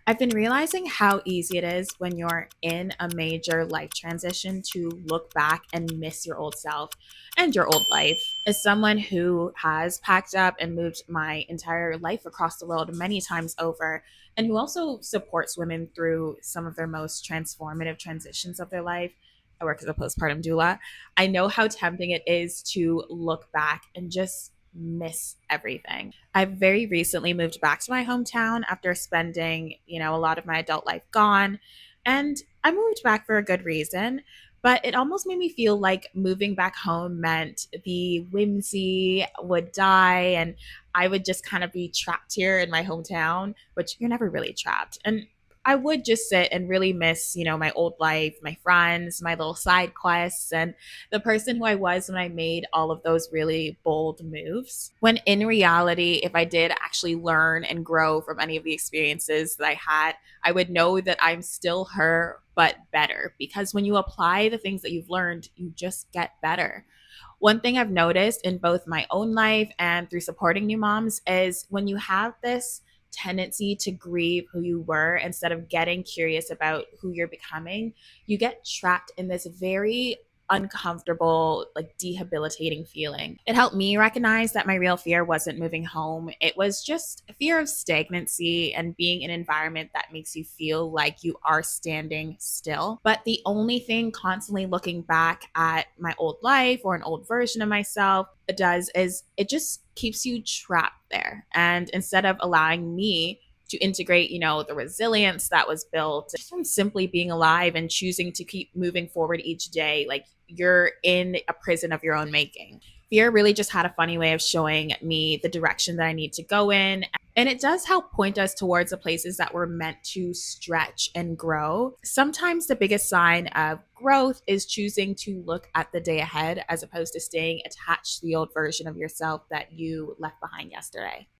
I've been realizing how easy it is when you're in a major life transition to look back and miss your old self and your old life. As someone who has packed up and moved my entire life across the world many times over, and who also supports women through some of their most transformative transitions of their life, I work as a postpartum doula. I know how tempting it is to look back and just miss everything. I've very recently moved back to my hometown after spending, a lot of my adult life gone. And I moved back for a good reason, but it almost made me feel like moving back home meant the whimsy would die and I would just kind of be trapped here in my hometown, which you're never really trapped. And I would just sit and really miss, my old life, my friends, my little side quests, and the person who I was when I made all of those really bold moves. When in reality, if I did actually learn and grow from any of the experiences that I had, I would know that I'm still her, but better. Because when you apply the things that you've learned, you just get better. One thing I've noticed in both my own life and through supporting new moms is when you have this tendency to grieve who you were instead of getting curious about who you're becoming, you get trapped in this very uncomfortable, like debilitating feeling. It helped me recognize that my real fear wasn't moving home. It was just a fear of stagnancy and being in an environment that makes you feel like you are standing still. But the only thing constantly looking back at my old life or an old version of myself does is it just keeps you trapped there. And instead of allowing me to integrate, the resilience that was built just from simply being alive and choosing to keep moving forward each day, like you're in a prison of your own making. Fear really just had a funny way of showing me the direction that I need to go in. And it does help point us towards the places that we're meant to stretch and grow. Sometimes the biggest sign of growth is choosing to look at the day ahead as opposed to staying attached to the old version of yourself that you left behind yesterday.